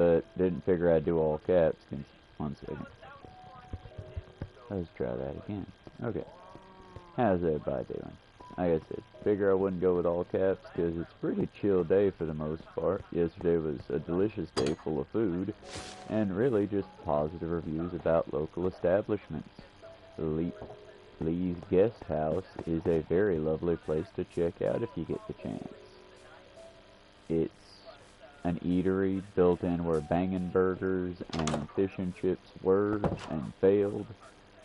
but didn't figure I'd do all caps. One second. Let's try that again. Okay. How's everybody doing? Like I said, figure I wouldn't go with all caps because it's a pretty chill day for the most part. Yesterday was a delicious day full of food and really just positive reviews about local establishments. Lee's Guest House is a very lovely place to check out if you get the chance. It's an eatery built in where bangin' burgers and fish and chips were and failed,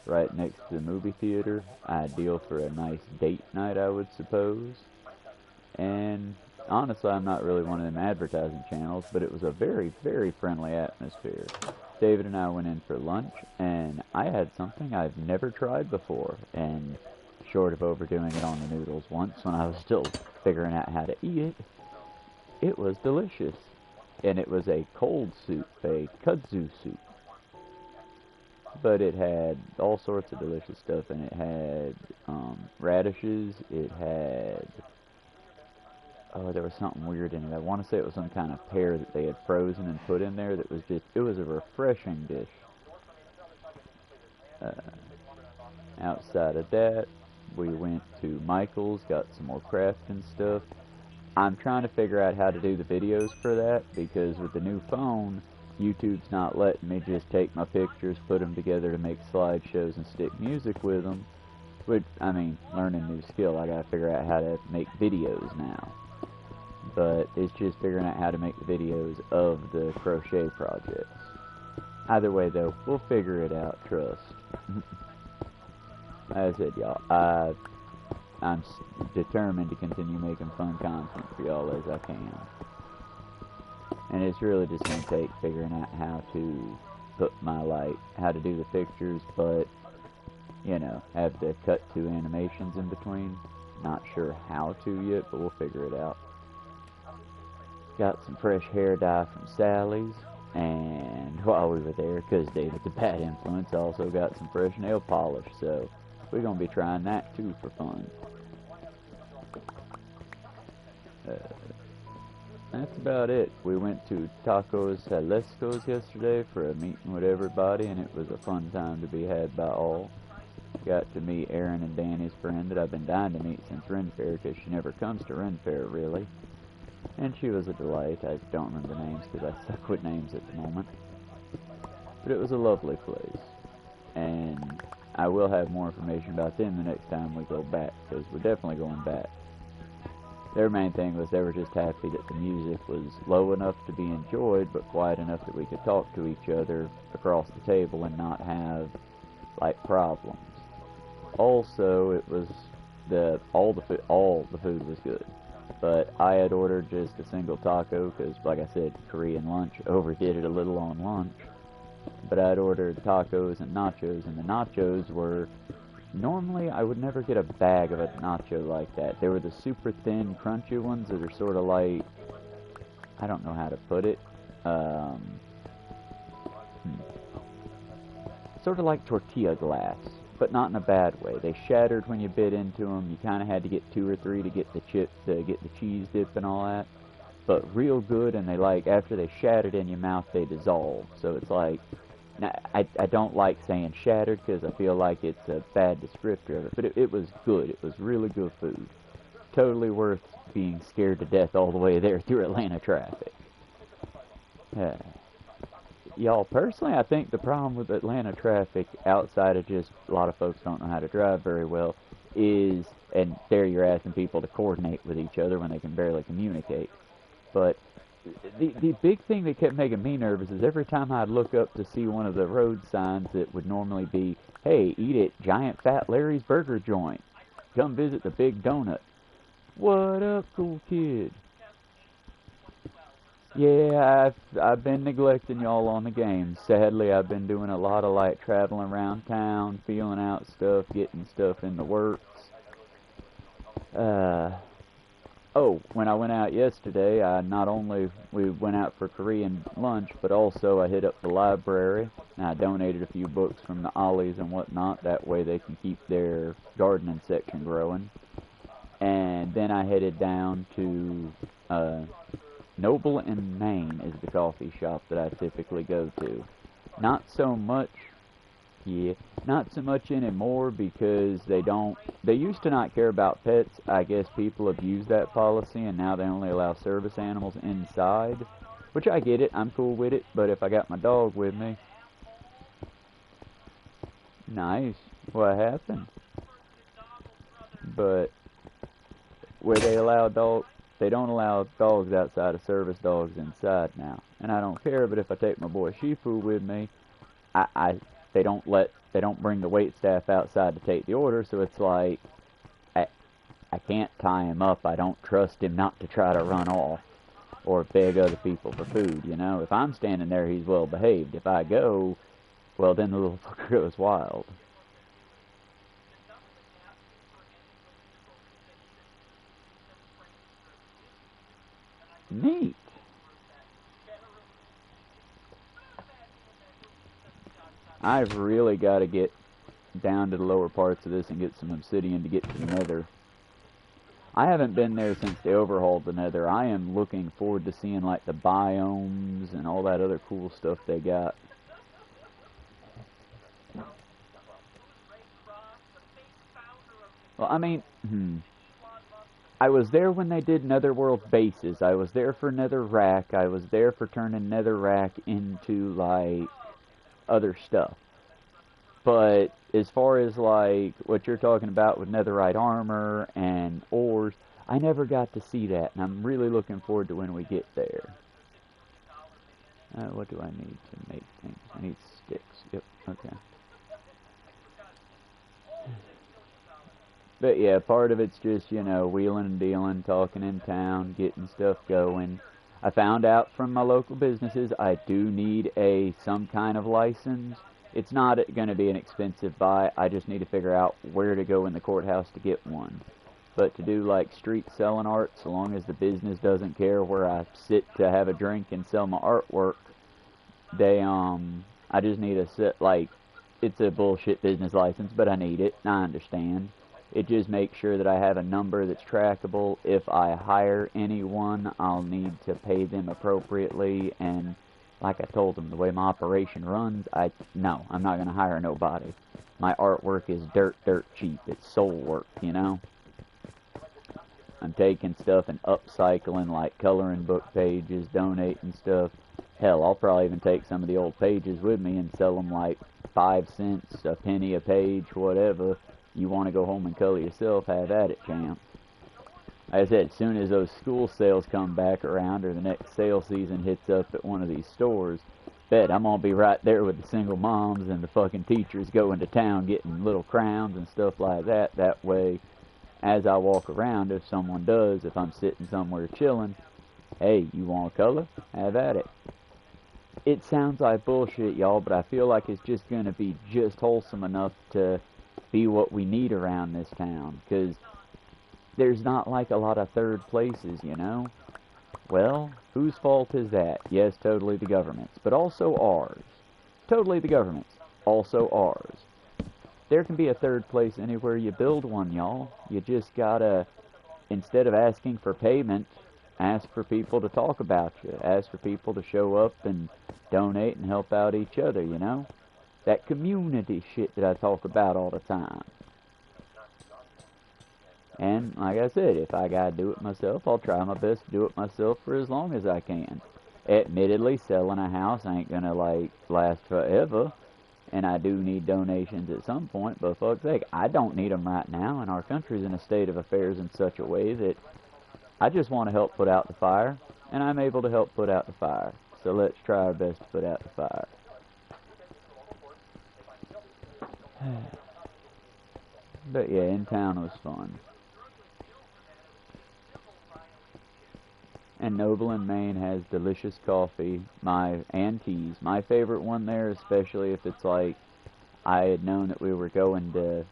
right next to the movie theater. Ideal for a nice date night, I would suppose. And honestly, I'm not really one of them advertising channels, but it was a very, very friendly atmosphere. David and I went in for lunch, and I had something I've never tried before, and short of overdoing it on the noodles once when I was still figuring out how to eat it, it was delicious. And it was a cold soup, a kudzu soup. But it had all sorts of delicious stuff, and it had radishes, it had, oh, there was something weird in it. I want to say it was some kind of pear that they had frozen and put in there that was just, it was a refreshing dish. Outside of that, we went to Michael's, got some more crafting stuff. I'm trying to figure out how to do the videos for that, because with the new phone, YouTube's not letting me just take my pictures, put them together to make slideshows and stick music with them. Which, I mean, learning a new skill, I gotta figure out how to make videos now. But it's just figuring out how to make the videos of the crochet projects. Either way though, we'll figure it out, trust. As I said, y'all, I'm determined to continue making fun content for y'all as I can. And it's really just going to take figuring out how to put my, how to do the pictures, but, you know, have the cut to animations in between. Not sure how to yet, but we'll figure it out. Got some fresh hair dye from Sally's, and while we were there, because David's a bad influence, I also got some fresh nail polish, so we're going to be trying that too for fun. That's about it. We went to Tacos Celestos yesterday for a meeting with everybody, and it was a fun time to be had by all. Got to meet Aaron and Danny's friend that I've been dying to meet since Ren Fair, because she never comes to Ren Fair, really. And she was a delight. I don't remember the names because I suck with names at the moment. But it was a lovely place. And I will have more information about them the next time we go back, because we're definitely going back. Their main thing was they were just happy that the music was low enough to be enjoyed, but quiet enough that we could talk to each other across the table and not have, problems. Also, it was all the food was good. But I had ordered just a single taco because, like I said, Korean lunch, overdid it a little on lunch. But I'd ordered tacos and nachos, and the nachos were, normally I would never get a bag of a nacho like that. They were the super thin, crunchy ones that are sort of like, I don't know how to put it, sort of like tortilla glass, but not in a bad way. They shattered when you bit into them. You kind of had to get 2 or 3 to get the chip, to get the cheese dip and all that. But real good, and they after they shattered in your mouth, they dissolved. So it's like, now, I don't like saying shattered because I feel like it's a bad descriptor of it, but it was good. It was really good food. Totally worth being scared to death all the way there through Atlanta traffic. Y'all, personally, I think the problem with Atlanta traffic, outside of just a lot of folks don't know how to drive very well, is, and there you're asking people to coordinate with each other when they can barely communicate, but the big thing that kept making me nervous is every time I'd look up to see one of the road signs that would normally be, hey, eat at Giant Fat Larry's Burger Joint. Come visit the Big Donut. What up, cool kid? Yeah, I've been neglecting y'all on the game. Sadly, I've been doing a lot of traveling around town, feeling out stuff, getting stuff in the works. Oh, when I went out yesterday, not only we went out for Korean lunch, but also I hit up the library, and I donated a few books from the Ollies and whatnot. That way they can keep their gardening section growing. And then I headed down to Noble in Maine is the coffee shop that I typically go to. Not so much, yeah, not so much anymore because they used to not care about pets. I guess people have used that policy and now they only allow service animals inside, which I get it, I'm cool with it, but if I got my dog with me, nice, what happened? But where they don't allow dogs outside of service dogs inside now. And I don't care, but if I take my boy Shifu with me, I they don't bring the wait staff outside to take the order, so it's like I I can't tie him up. I don't trust him not to try to run off or beg other people for food, you know. If I'm standing there, he's well behaved. If I go, well, then the little fucker goes wild. Neat. I've really got to get down to the lower parts of this and get some obsidian to get to the nether. I haven't been there since they overhauled the nether. I am looking forward to seeing like the biomes and all that other cool stuff they got. Well, I mean, I was there when they did Netherworld bases. I was there for Netherrack. I was there for turning Netherrack into like other stuff. But as far as like what you're talking about with netherite armor and ores, I never got to see that, and I'm really looking forward to when we get there. What do I need to make things? I need sticks. Yep, okay. But yeah, part of it's just, you know, wheeling and dealing, talking in town, getting stuff going. I found out from my local businesses I do need some kind of license. It's not going to be an expensive buy. I just need to figure out where to go in the courthouse to get one. But to do like street selling art, so long as the business doesn't care where I sit to have a drink and sell my artwork, I just need a set, like, it's a bullshit business license, but I need it, and I understand. It just makes sure that I have a number that's trackable. If I hire anyone, I'll need to pay them appropriately, and like I told them, the way my operation runs, no, I'm not going to hire nobody. My artwork is dirt cheap. It's soul work, you know? I'm taking stuff and upcycling, like coloring book pages, donating stuff. Hell, I'll probably even take some of the old pages with me and sell them like 5 cents, a penny a page, whatever. You want to go home and color yourself, have at it, champ. Like I said, as soon as those school sales come back around or the next sale season hits up at one of these stores, bet I'm going to be right there with the single moms and the fucking teachers going to town getting little crowns and stuff like that. That way, as I walk around, if someone does, if I'm sitting somewhere chilling, hey, you want a color? Have at it. It sounds like bullshit, y'all, but I feel like it's just going to be just wholesome enough to be what we need around this town, because there's not like a lot of third places, you know? Well, whose fault is that? Yes, totally the government's, but also ours. Totally the government's, also ours. There can be a third place anywhere you build one, y'all. You just gotta, instead of asking for payment, ask for people to talk about you. Ask for people to show up and donate and help out each other, you know? That community shit that I talk about all the time. And like I said, if I gotta do it myself, I'll try my best to do it myself for as long as I can. Admittedly, selling a house ain't gonna like last forever, and I do need donations at some point, but fuck's sake, I don't need them right now, and our country's in a state of affairs in such a way that I just want to help put out the fire, and I'm able to help put out the fire. So let's try our best to put out the fire. But yeah, in town was fun. And Noble in Maine has delicious coffee, and teas. My favorite one there, especially if it's like I had known that we were going to,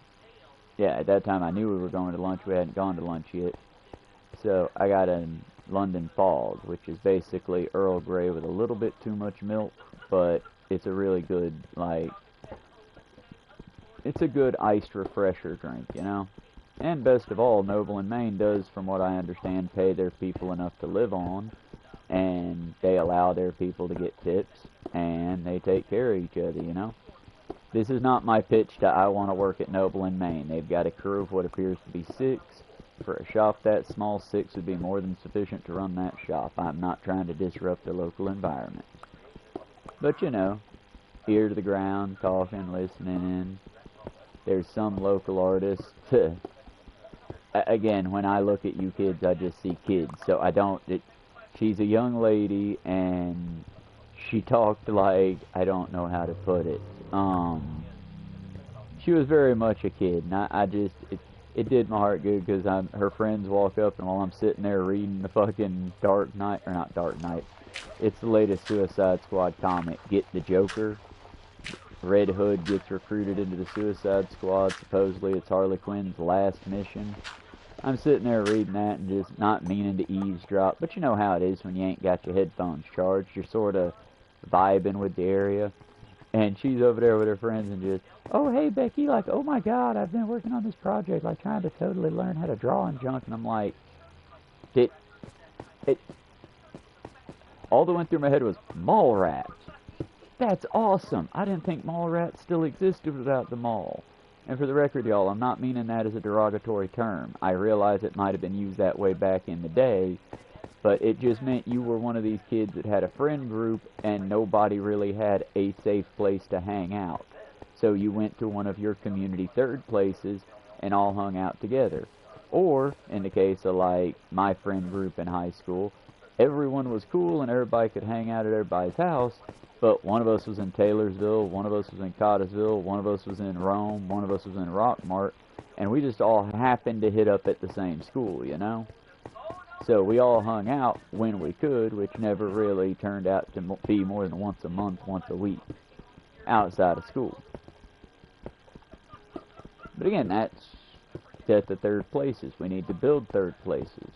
yeah, at that time I knew we were going to lunch. We hadn't gone to lunch yet. So I got a London Fog, which is basically Earl Grey with a little bit too much milk, but it's a really good, like, it's a good iced refresher drink, you know? And best of all, Noble in Maine does, from what I understand, pay their people enough to live on. and they allow their people to get tips, and they take care of each other, you know? This is not my pitch to I want to work at Noble in Maine. They've got a crew of what appears to be 6. For a shop that small, 6 would be more than sufficient to run that shop. I'm not trying to disrupt the local environment. But, you know, ear to the ground, talking, listening in. There's some local artists. Again, when I look at you kids, I just see kids. So I don't... she's a young lady, and she talked like... I don't know how to put it. She was very much a kid, and I just... It did my heart good, because her friends walk up, and while I'm sitting there reading the fucking Dark Knight... Or not Dark Knight. It's the latest Suicide Squad comic. Get the Joker. Red Hood gets recruited into the Suicide Squad. Supposedly it's Harley Quinn's last mission. I'm sitting there reading that and just not meaning to eavesdrop. But you know how it is when you ain't got your headphones charged. You're sort of vibing with the area. And she's over there with her friends and just, oh, hey, Becky, like, oh, my God, I've been working on this project, like, trying to totally learn how to draw and junk. And I'm like, all that went through my head was mall rats. That's awesome. I didn't think mall rats still existed without the mall. And for the record, y'all, I'm not meaning that as a derogatory term. I realize it might have been used that way back in the day, but it just meant you were one of these kids that had a friend group and nobody really had a safe place to hang out. So you went to one of your community third places and all hung out together. Or, in the case of, like, my friend group in high school, everyone was cool and everybody could hang out at everybody's house, but one of us was in Taylorsville, one of us was in Cottisville, one of us was in Rome, one of us was in Rockmart, and we just all happened to hit up at the same school, you know? So we all hung out when we could, which never really turned out to be more than once a month, once a week, outside of school. But again, that's the third places. We need to build third places.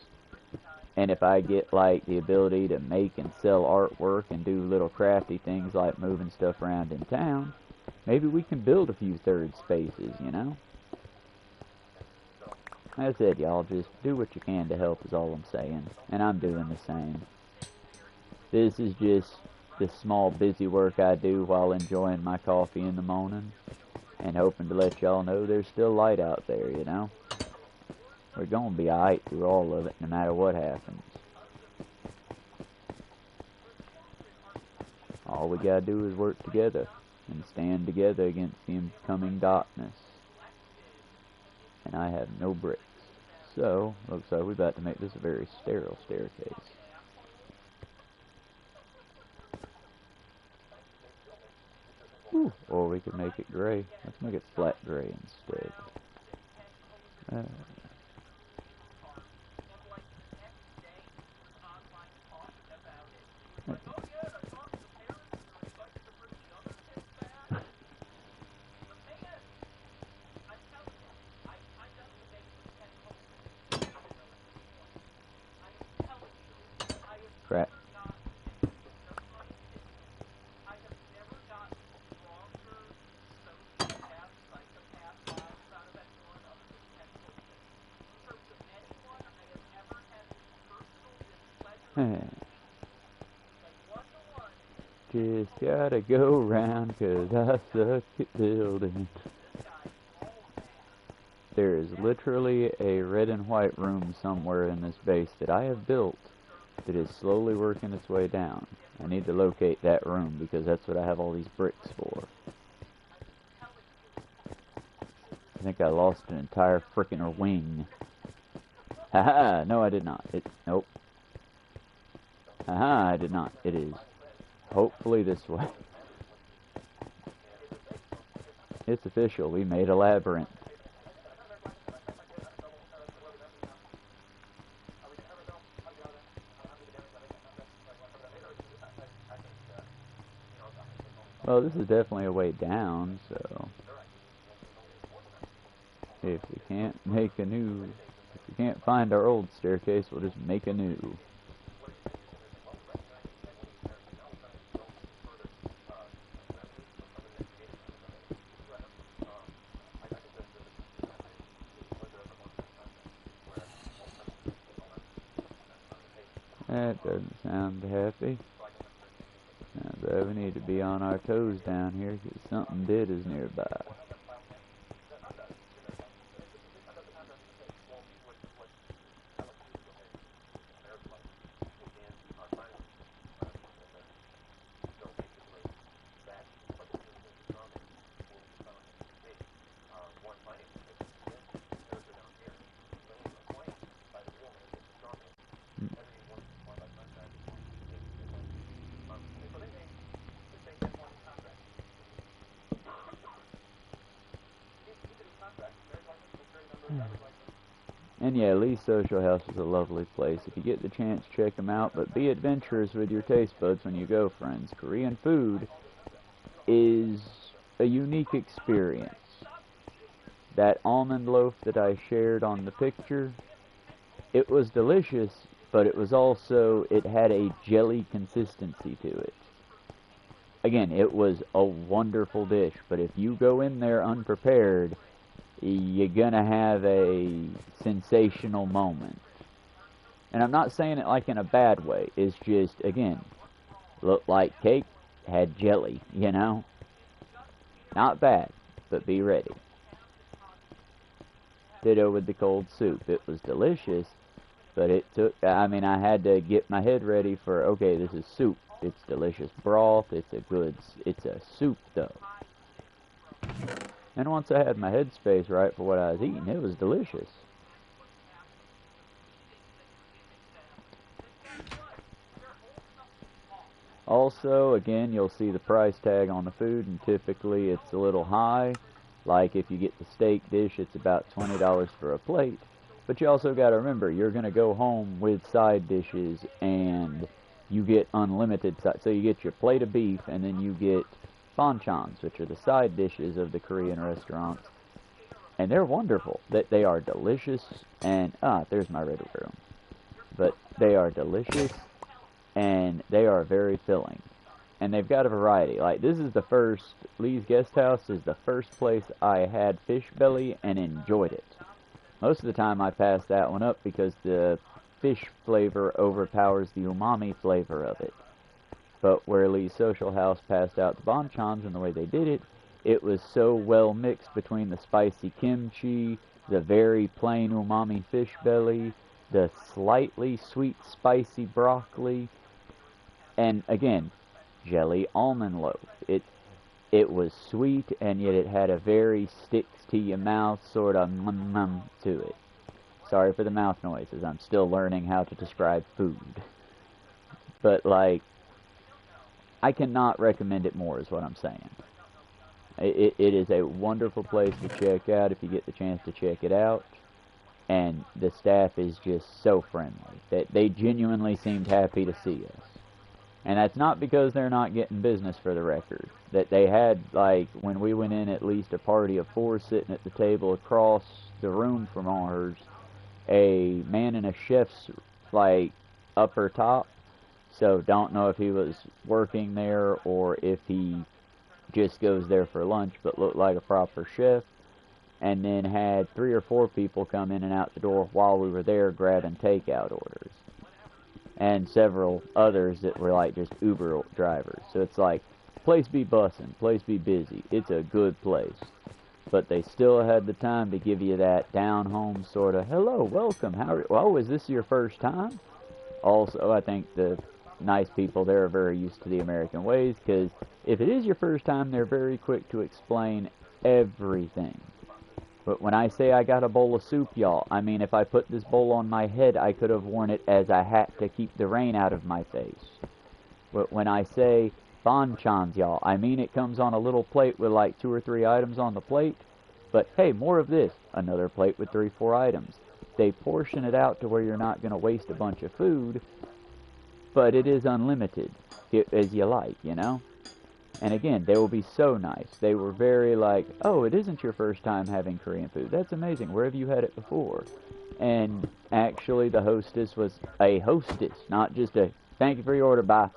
And if I get, like, the ability to make and sell artwork and do little crafty things like moving stuff around in town, maybe we can build a few third spaces, you know? That's it, y'all. Just do what you can to help is all I'm saying. And I'm doing the same. This is just the small busy work I do while enjoying my coffee in the morning. And hoping to let y'all know there's still light out there, you know? We're gonna be alright through all of it, no matter what happens. All we gotta do is work together and stand together against the incoming darkness. And I have no bricks. So, looks like we're about to make this a very sterile staircase. Whew. Or we could make it gray. Let's make it flat gray instead. Crap. Just gotta go round 'cause I suck at building. There is literally a red and white room somewhere in this base that I have built that is slowly working its way down. I need to locate that room because that's what I have all these bricks for. I think I lost an entire frickin' wing. Haha, no I did not. Nope. Haha, I did not. It is. Hopefully this way. It's official. We made a labyrinth. Well, this is definitely a way down, so if we can't find our old staircase, we'll just make a new. That doesn't sound happy. But we need to be on our toes down here because something dead is nearby. And yeah, Lee's Social House is a lovely place. If you get the chance, check them out. But be adventurous with your taste buds when you go, friends. Korean food is a unique experience. That almond loaf that I shared on the picture, it was delicious, but it was also, it had a jelly consistency to it. Again, it was a wonderful dish, but if you go in there unprepared, you're gonna have a sensational moment. And I'm not saying it like in a bad way. It's just, again, looked like cake, had jelly, you know? Not bad, but be ready. Ditto with the cold soup. It was delicious, but it took, I mean, I had to get my head ready for, okay, this is soup. It's delicious broth. It's a soup, though. And once I had my headspace right for what I was eating, it was delicious. Also, again, you'll see the price tag on the food, and typically it's a little high. Like if you get the steak dish, it's about $20 for a plate. But you also got to remember, you're going to go home with side dishes, and you get unlimited side. So you get your plate of beef, and then you get banchans, which are the side dishes of the Korean restaurants, and they're wonderful. They are delicious, and there's my red room. But they are delicious, and they are very filling, and they've got a variety. Like this is the first, Lee's Guest House is the first place I had fish belly and enjoyed it. Most of the time I pass that one up because the fish flavor overpowers the umami flavor of it. But where Lee's Social House passed out the banchans and the way they did it, it was so well mixed between the spicy kimchi, the very plain umami fish belly, the slightly sweet spicy broccoli, and again, jelly almond loaf. It was sweet, and yet it had a very sticks to your mouth sort of to it. Sorry for the mouth noises. I'm still learning how to describe food. But like, I cannot recommend it more is what I'm saying. It is a wonderful place to check out if you get the chance to check it out. And the staff is just so friendly. They genuinely seemed happy to see us. And that's not because they're not getting business, for the record. That they had, like, when we went in, at least a party of 4 sitting at the table across the room from ours. A man in a chef's, like, upper top. So don't know if he was working there or if he just goes there for lunch, but looked like a proper chef. And then had 3 or 4 people come in and out the door while we were there grabbing takeout orders. And several others that were like just Uber drivers. So it's like, place be bussin', place be busy. It's a good place. But they still had the time to give you that down-home sort of, hello, welcome, oh, is this your first time? Also, I think the nice people there are very used to the American ways, because if it is your first time, they're very quick to explain everything. But when I say I got a bowl of soup, y'all, I mean if I put this bowl on my head, I could have worn it as a hat to keep the rain out of my face. But when I say banchans, y'all, I mean it comes on a little plate with like 2 or 3 items on the plate. But hey, more of this, another plate with 3 or 4 items. They portion it out to where you're not going to waste a bunch of food, but it is unlimited, as you like, you know? And again, they will be so nice. They were very like, oh, it isn't your first time having Korean food. That's amazing. Where have you had it before? And actually, the hostess was a hostess, not just a, thank you for your order, bye,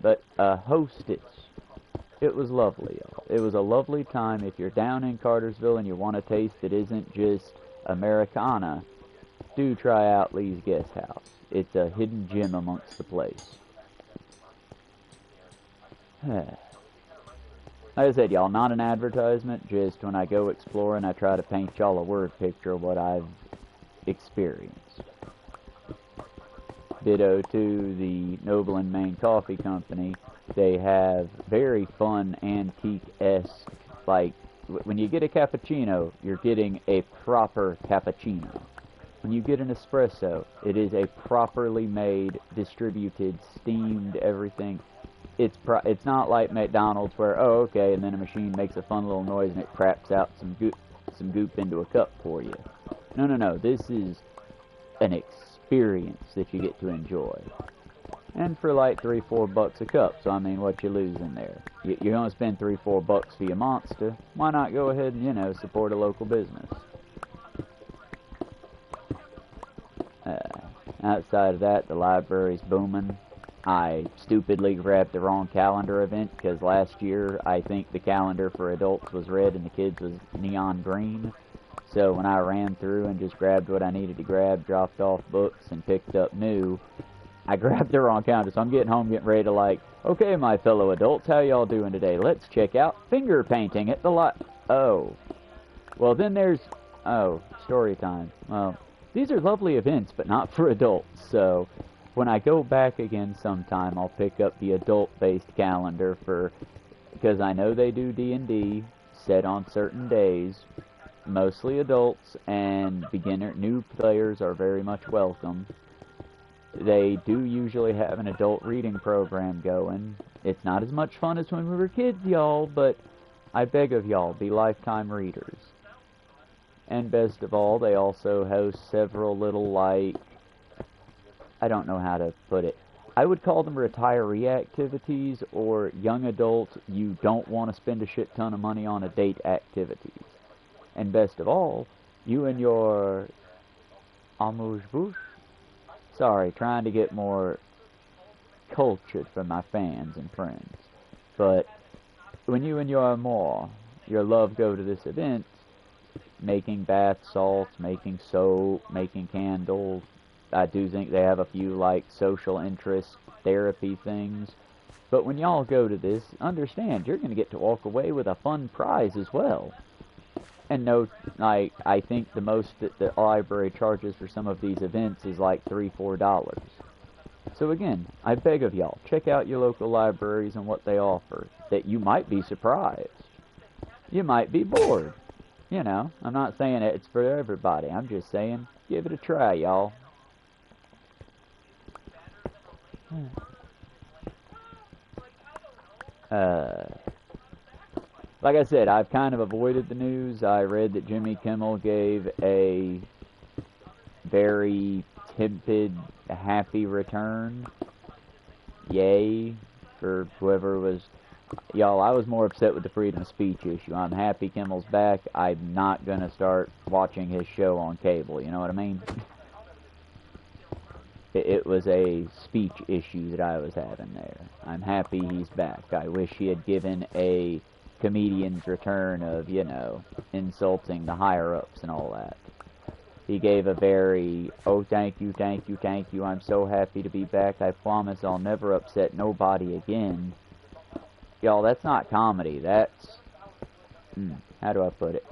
but a hostess. It was lovely, y'all. It was a lovely time. If you're down in Cartersville and you want a taste that isn't just Americana, do try out Lee's Guest House. It's a hidden gem amongst the place. Like I said, y'all, not an advertisement, just when I go exploring, I try to paint y'all a word picture of what I've experienced. Ditto to the Noble and Maine Coffee Company. They have very fun, antique-esque, like, when you get a cappuccino, you're getting a proper cappuccino. When you get an espresso, it is a properly made, distributed, steamed, everything. It's not like McDonald's where, oh, okay, and then a machine makes a fun little noise and it craps out some goop into a cup for you. No. This is an experience that you get to enjoy. And for like $3-4 a cup, so I mean, what you losing there? You're going to spend $3-4 for your monster. Why not go ahead and, you know, support a local business? Outside of that, the library's booming. I stupidly grabbed the wrong calendar event because last year I think the calendar for adults was red and the kids was neon green. So when I ran through and just grabbed what I needed to grab, dropped off books and picked up new, I grabbed the wrong calendar. So I'm getting home getting ready to like, okay, my fellow adults, how y'all doing today? Let's check out finger painting at the Oh. Well, then there's... Oh, story time. Well, these are lovely events, but not for adults, so... When I go back again sometime, I'll pick up the adult-based calendar because I know they do D&D set on certain days, mostly adults, and new players are very much welcome. They do usually have an adult reading program going. It's not as much fun as when we were kids, y'all, but I beg of y'all, be lifetime readers. And best of all, they also host several little, like, I don't know how to put it. I would call them retiree activities or young adult, you don't want to spend a shit ton of money on a date activities. And best of all, you and your amuse-bouche? Sorry, trying to get more cultured for my fans and friends. But when you and your amour, your love, go to this event, making bath salts, making soap, making candles, I do think they have a few, like, social interest therapy things. But when y'all go to this, understand, you're going to get to walk away with a fun prize as well. And no, like, I think the most that the library charges for some of these events is like $3-4. So again, I beg of y'all, check out your local libraries and what they offer. That you might be surprised. You might be bored. You know, I'm not saying it's for everybody. I'm just saying, give it a try, y'all. Like I said, I've kind of avoided the news. I read that Jimmy Kimmel gave a very tepid, happy return. Yay for whoever was... Y'all, I was more upset with the freedom of speech issue. I'm happy Kimmel's back. I'm not going to start watching his show on cable, you know what I mean? It was a speech issue that I was having there. I'm happy he's back. I wish he had given a comedian's return of, you know, insulting the higher-ups and all that. He gave a very, oh, thank you, I'm so happy to be back. I promise I'll never upset nobody again. Y'all, that's not comedy. That's, how do I put it?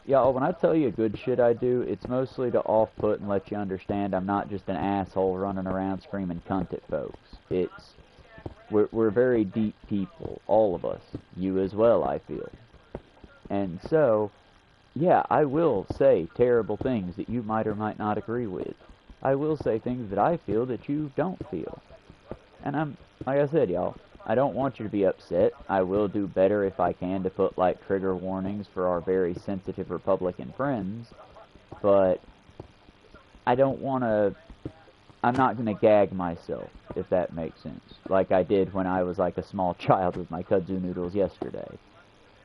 Y'all, when I tell you good shit I do, it's mostly to off-put and let you understand I'm not just an asshole running around screaming cunt at folks. We're very deep people, all of us. You as well, I feel. And so, yeah, I will say terrible things that you might or might not agree with. I will say things that I feel that you don't feel. And like I said, y'all, I don't want you to be upset. I will do better if I can to put, like, trigger warnings for our very sensitive Republican friends, but I don't want to... I'm not going to gag myself, if that makes sense, like I did when I was, like, a small child with my kudzu noodles yesterday.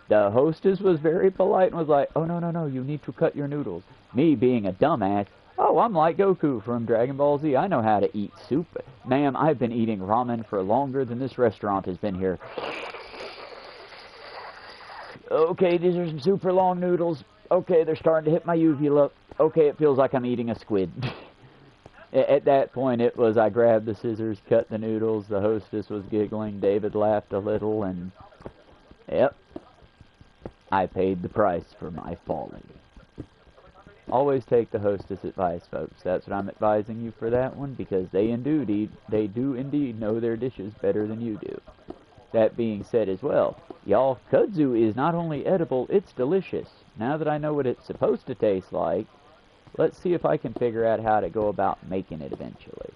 The hostess was very polite and was like, oh, no, you need to cut your noodles. Me being a dumbass, oh, I'm like Goku from Dragon Ball Z. I know how to eat soup. Ma'am, I've been eating ramen for longer than this restaurant has been here. Okay, these are some super long noodles. Okay, they're starting to hit my uvula. okay, it feels like I'm eating a squid. At that point, it was I grabbed the scissors, cut the noodles, the hostess was giggling, David laughed a little, and yep, I paid the price for my folly. Always take the hostess advice, folks. That's what I'm advising you for that one, because they do indeed know their dishes better than you do. That being said as well, y'all, kudzu is not only edible, it's delicious. Now that I know what it's supposed to taste like, let's see if I can figure out how to go about making it eventually.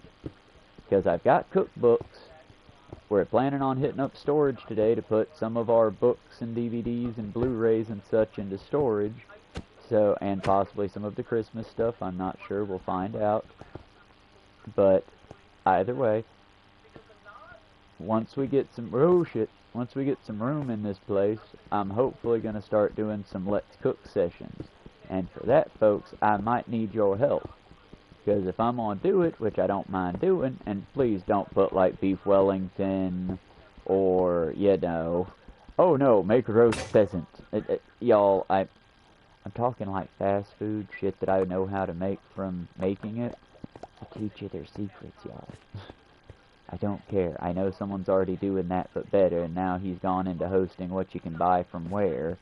Because I've got cookbooks. We're planning on hitting up storage today to put some of our books and DVDs and Blu-rays and such into storage. So, and possibly some of the Christmas stuff, I'm not sure, we'll find out. But, either way, once we get some room in this place, I'm hopefully going to start doing some Let's Cook sessions. And for that, folks, I might need your help. Because if I'm going to do it, which I don't mind doing, and please don't put like beef Wellington, or, you know, oh no, make roast pheasant. Y'all, I'm talking like fast food, shit that I know how to make from making it. I teach you their secrets, y'all. I don't care. I know someone's already doing that but better, and now he's gone into hosting what you can buy from where.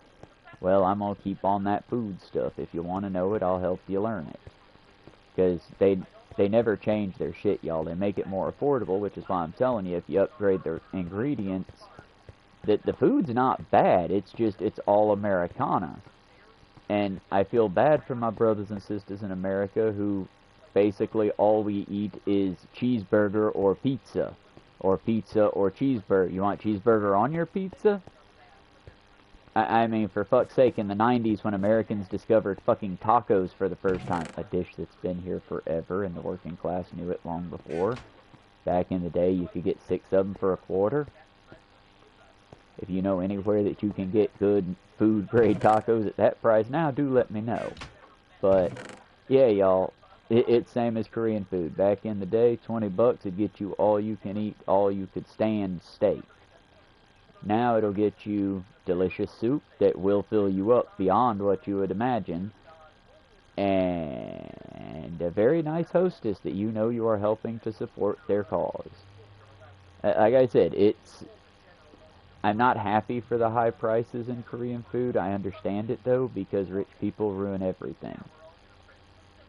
Well, I'm going to keep on that food stuff. If you want to know it, I'll help you learn it. Because they never change their shit, y'all. They make it more affordable, which is why I'm telling you, if you upgrade their ingredients, that the food's not bad. It's just, it's all Americana. And I feel bad for my brothers and sisters in America who basically all we eat is cheeseburger or pizza. Or pizza or cheeseburger. You want cheeseburger on your pizza? I mean, for fuck's sake, in the 90s when Americans discovered fucking tacos for the first time, a dish that's been here forever and the working class knew it long before. Back in the day, you could get 6 of them for a quarter. If you know anywhere that you can get good food-grade tacos at that price now, do let me know. But, yeah, y'all, it's same as Korean food. Back in the day, 20 bucks would get you all you can eat, all you could stand steak. Now it'll get you delicious soup that will fill you up beyond what you would imagine, and a very nice hostess that you know you are helping to support their cause. Like I said, I'm not happy for the high prices in Korean food. I understand it though, because rich people ruin everything.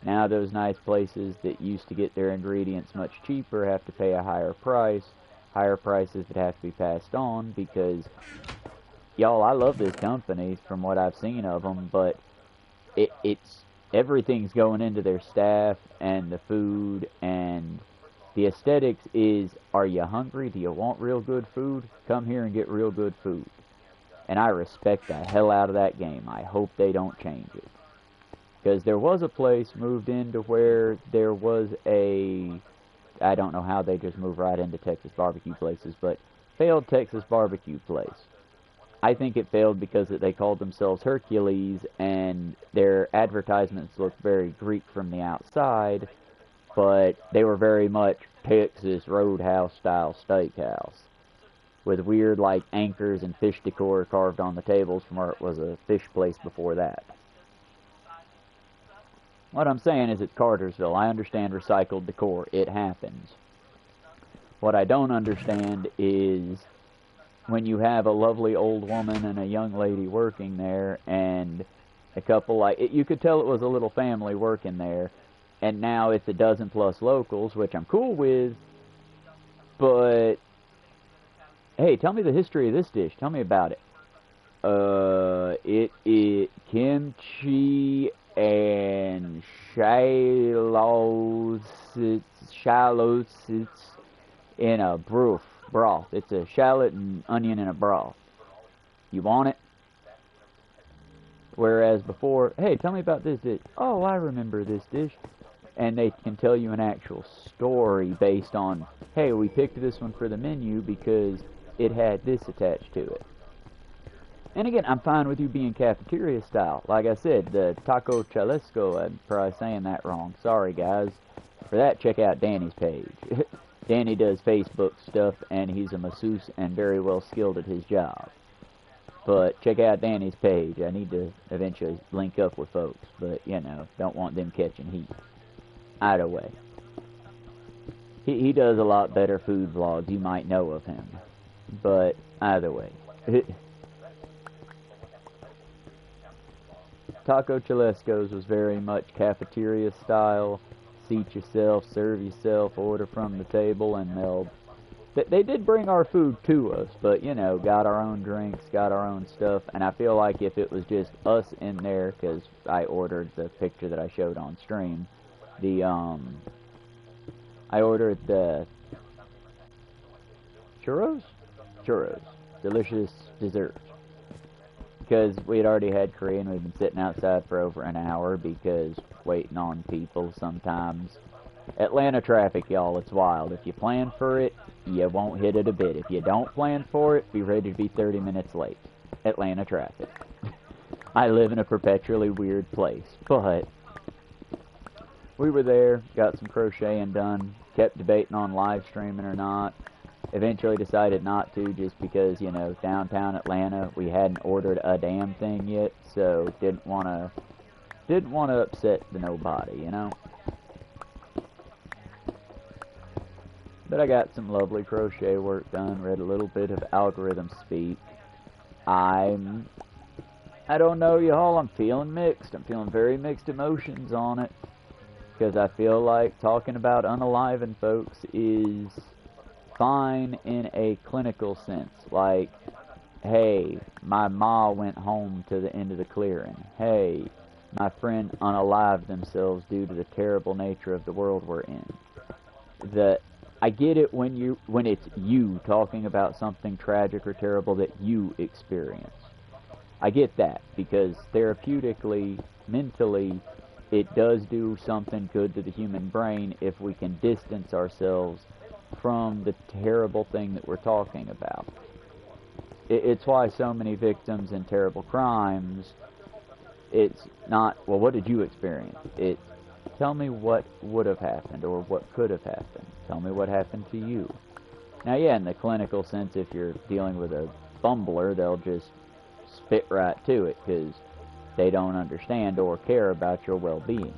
Now those nice places that used to get their ingredients much cheaper have to pay a higher price. Higher prices that have to be passed on because, y'all, I love this company from what I've seen of them, but it's everything's going into their staff and the food, and the aesthetics is, are you hungry? Do you want real good food? Come here and get real good food. And I respect the hell out of that game. I hope they don't change it. Because there was a place moved into where there was a, I don't know how they just move right into Texas barbecue places, but failed Texas barbecue place. I think it failed because they called themselves Hercules, and their advertisements looked very Greek from the outside, but they were very much Texas Roadhouse style steakhouse, with weird like anchors and fish decor carved on the tables from where it was a fish place before that. What I'm saying is it's Cartersville. I understand recycled decor. It happens. What I don't understand is when you have a lovely old woman and a young lady working there and a couple, like, you could tell it was a little family working there, and now it's a dozen plus locals, which I'm cool with, but, hey, tell me the history of this dish. Tell me about it. It kimchi and shallots in a broth. It's a shallot and onion in a broth. You want it? Whereas before, hey, tell me about this dish. Oh, I remember this dish. And they can tell you an actual story based on, hey, we picked this one for the menu because it had this attached to it. And again, I'm fine with you being cafeteria style. Like I said, the Taco Chalesco, I'm probably saying that wrong. Sorry, guys. For that, check out Danny's page. Danny does Facebook stuff, and he's a masseuse and very well skilled at his job. But check out Danny's page. I need to eventually link up with folks, but, you know, don't want them catching heat. Either way. He does a lot better food vlogs. You might know of him. But, either way. Taco Chalesco's was very much cafeteria style. Seat yourself, serve yourself, order from the table, and they did bring our food to us, but, you know, got our own drinks, got our own stuff, and I feel like if it was just us in there, because I ordered the picture that I showed on stream, I ordered the churros, delicious dessert, because we had already had Korean. We've been sitting outside for over an hour because waiting on people sometimes. Atlanta traffic, y'all, it's wild. If you plan for it, you won't hit it a bit. If you don't plan for it, be ready to be 30 minutes late. Atlanta traffic. I live in a perpetually weird place, but we were there, got some crocheting done, kept debating on live streaming or not. Eventually decided not to, just because, you know, downtown Atlanta, we hadn't ordered a damn thing yet, so didn't want to upset the nobody, you know. But I got some lovely crochet work done, read a little bit of algorithm speak. I don't know, y'all, I'm feeling mixed. I'm feeling very mixed emotions on it. Because I feel like talking about unaliving folks is fine in a clinical sense. Like, hey, my ma went home to the end of the clearing. Hey, my friend unalived themselves due to the terrible nature of the world we're in. I get it when it's you talking about something tragic or terrible that you experience. I get that, because therapeutically, mentally, it does do something good to the human brain if we can distance ourselves from the terrible thing that we're talking about. It's why so many victims in terrible crimes, it's not, well, what did you experience? It's, tell me what would have happened or what could have happened. Tell me what happened to you. Now, yeah, in the clinical sense, if you're dealing with a bumbler, they'll just spit right to it because they don't understand or care about your well-being.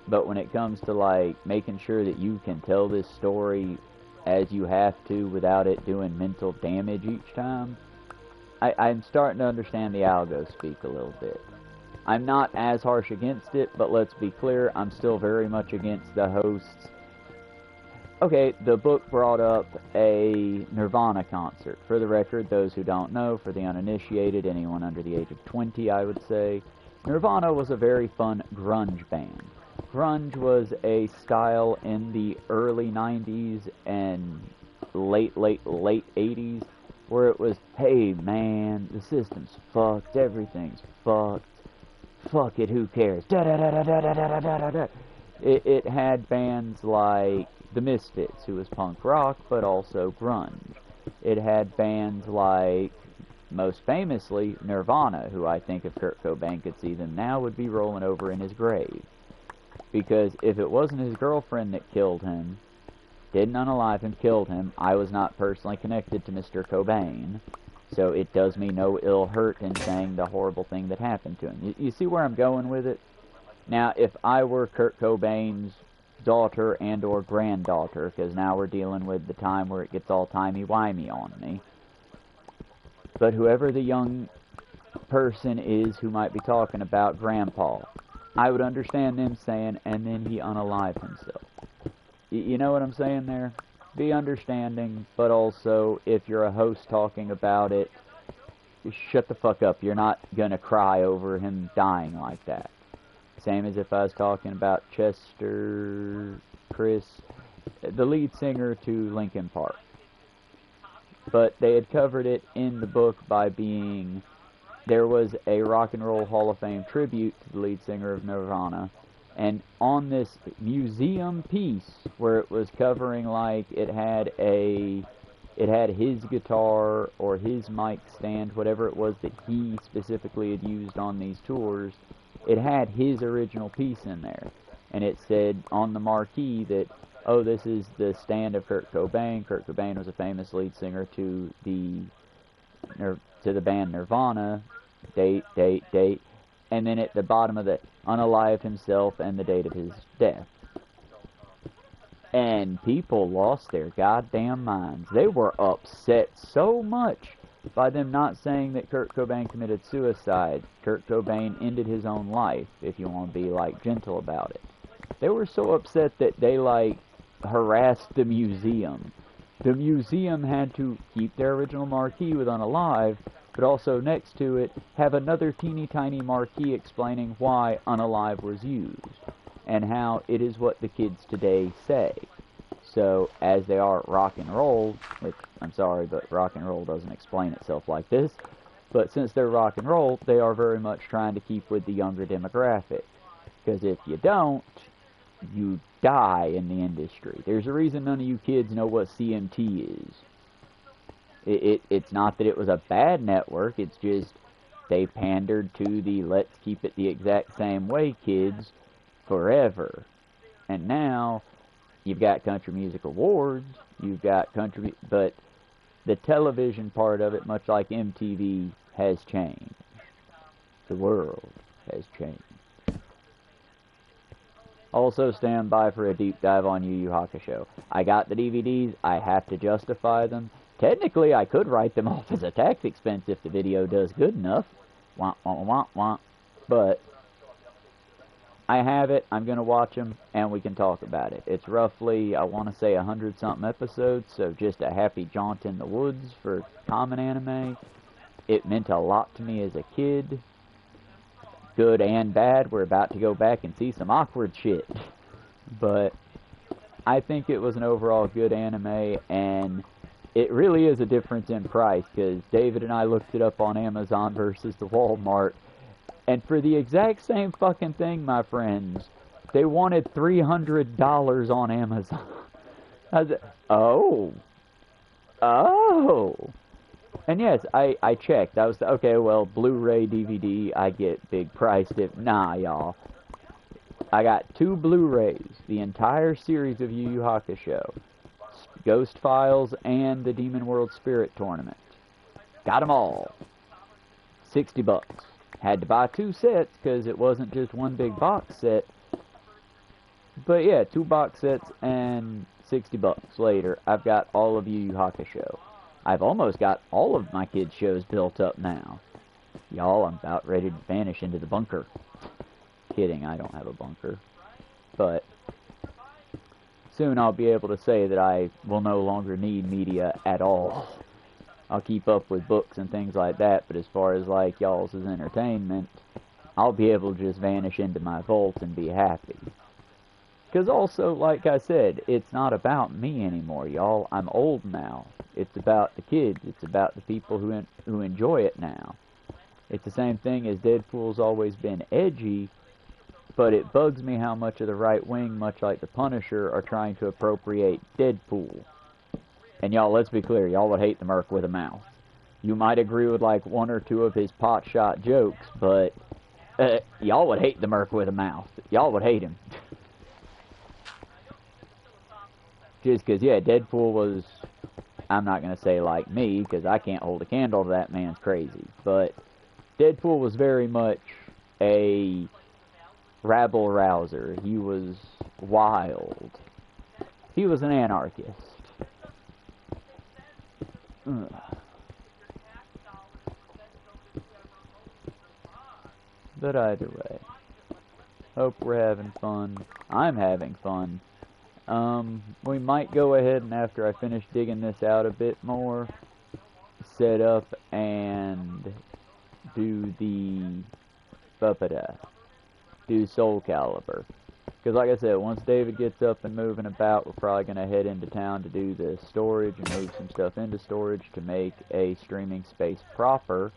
But when it comes to, like, making sure that you can tell this story as you have to without it doing mental damage each time, I'm starting to understand the algo speak a little bit. I'm not as harsh against it, but let's be clear, I'm still very much against the hosts. Okay, the book brought up a Nirvana concert. For the record, those who don't know, for the uninitiated, anyone under the age of 20, I would say, Nirvana was a very fun grunge band. Grunge was a style in the early 90s and late 80s where it was, hey man, the system's fucked, everything's fucked, fuck it, who cares, da da da da da da da da da da. It had bands like The Misfits, who was punk rock, but also grunge. It had bands like, most famously, Nirvana, who I think if Kurt Cobain could see them now would be rolling over in his grave. Because if it wasn't his girlfriend that killed him, didn't unalive him, killed him, I was not personally connected to Mr. Cobain, so it does me no ill hurt in saying the horrible thing that happened to him. You see where I'm going with it? Now, if I were Kurt Cobain's daughter and or granddaughter, because now we're dealing with the time where it gets all timey-wimey on me, but whoever the young person is who might be talking about Grandpa, I would understand them saying, and then he unalived himself. You know what I'm saying there? Be understanding, but also, if you're a host talking about it, shut the fuck up. You're not gonna cry over him dying like that. Same as if I was talking about Chester, Chris, the lead singer to Linkin Park. But they had covered it in the book by being, there was a Rock and Roll Hall of Fame tribute to the lead singer of Nirvana, and on this museum piece where it was covering, like, it had his guitar or his mic stand, whatever it was that he specifically had used on these tours, it had his original piece in there. And it said on the marquee that, oh, this is the stand of Kurt Cobain. Kurt Cobain was a famous lead singer to the to the band Nirvana, date, date, date, and then at the bottom of it, unalive himself and the date of his death. And people lost their goddamn minds. They were upset so much by them not saying that Kurt Cobain committed suicide. Kurt Cobain ended his own life, if you want to be, like, gentle about it. They were so upset that they, like, harassed the museum. The museum had to keep their original marquee with Unalive, but also next to it have another teeny tiny marquee explaining why Unalive was used, and how it is what the kids today say. So, as they are rock and roll, which, I'm sorry, but rock and roll doesn't explain itself like this, but since they're rock and roll, they are very much trying to keep with the younger demographic. Because if you don't, you die in the industry. There's a reason none of you kids know what CMT is. It's not that it was a bad network, it's just they pandered to the let's keep it the exact same way kids forever. And now you've got Country Music Awards, you've got country, but the television part of it, much like MTV, has changed. The world has changed. Also, stand by for a deep dive on Yu Yu Hakusho. I got the DVDs, I have to justify them. Technically, I could write them off as a tax expense if the video does good enough. Wah, wah, wah, wah. But I have it, I'm going to watch them, and we can talk about it. It's roughly, I want to say, 100-something episodes, so just a happy jaunt in the woods for common anime. It meant a lot to me as a kid. Good and bad. We're about to go back and see some awkward shit. But I think it was an overall good anime, and it really is a difference in price, because David and I looked it up on Amazon versus the Walmart, and for the exact same fucking thing, my friends, they wanted $300 on Amazon. I was, oh. And yes, I checked. I was, okay, well, Blu-ray, DVD, I get big priced. Nah, y'all. I got 2 Blu-rays, the entire series of Yu Yu Hakusho, Ghost Files, and the Demon World Spirit Tournament. Got them all. $60. Had to buy 2 sets, because it wasn't just one big box set. But yeah, 2 box sets, and $60 later, I've got all of Yu Yu Hakusho. I've almost got all of my kids' shows built up now. Y'all, I'm about ready to vanish into the bunker. Kidding, I don't have a bunker. But soon I'll be able to say that I will no longer need media at all. I'll keep up with books and things like that, but as far as like y'all's entertainment, I'll be able to just vanish into my vault and be happy. Because also, like I said, it's not about me anymore, y'all. I'm old now. It's about the kids. It's about the people who enjoy it now. It's the same thing as Deadpool's always been edgy, but it bugs me how much of the right wing, much like the Punisher, are trying to appropriate Deadpool. And y'all, let's be clear, y'all would hate the Merc with a mouth. You might agree with like 1 or 2 of his pot shot jokes, but y'all would hate the Merc with a mouth. Y'all would hate him. Just because, yeah, Deadpool was, I'm not going to say like me, because I can't hold a candle to that man's crazy, but Deadpool was very much a rabble-rouser. He was wild. He was an anarchist. Ugh. But either way, hope we're having fun. I'm having fun. We might go ahead and after I finish digging this out a bit more, set up and do the do Soul Calibur. Because like I said, once David gets up and moving about, we're probably going to head into town to do the storage and move some stuff into storage to make a streaming space proper.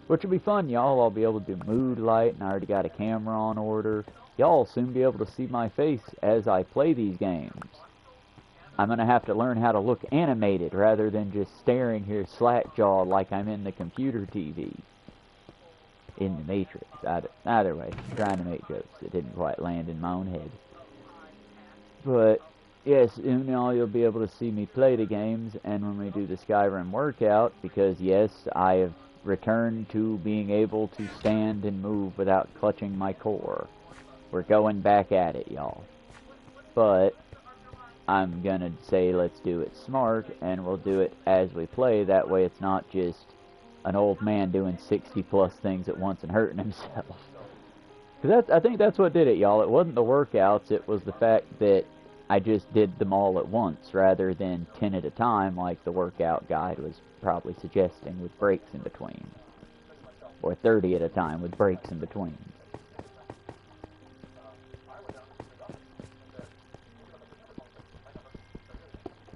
Which will be fun, y'all. I'll be able to do mood light, and I already got a camera on order. Y'all will soon be able to see my face as I play these games. I'm going to have to learn how to look animated rather than just staring here slack-jawed like I'm in the computer TV. In the Matrix. Either way, I'm trying to make jokes that didn't quite land in my own head. But yes, soon you'll be able to see me play the games, and when we do the Skyrim workout, because yes, I have returned to being able to stand and move without clutching my core. We're going back at it, y'all. But I'm gonna say let's do it smart, and we'll do it as we play. That way it's not just an old man doing 60 plus things at once and hurting himself. Because I think that's what did it, y'all. It wasn't the workouts, it was the fact that I just did them all at once rather than 10 at a time like the workout guide was probably suggesting with breaks in between. Or 30 at a time with breaks in between.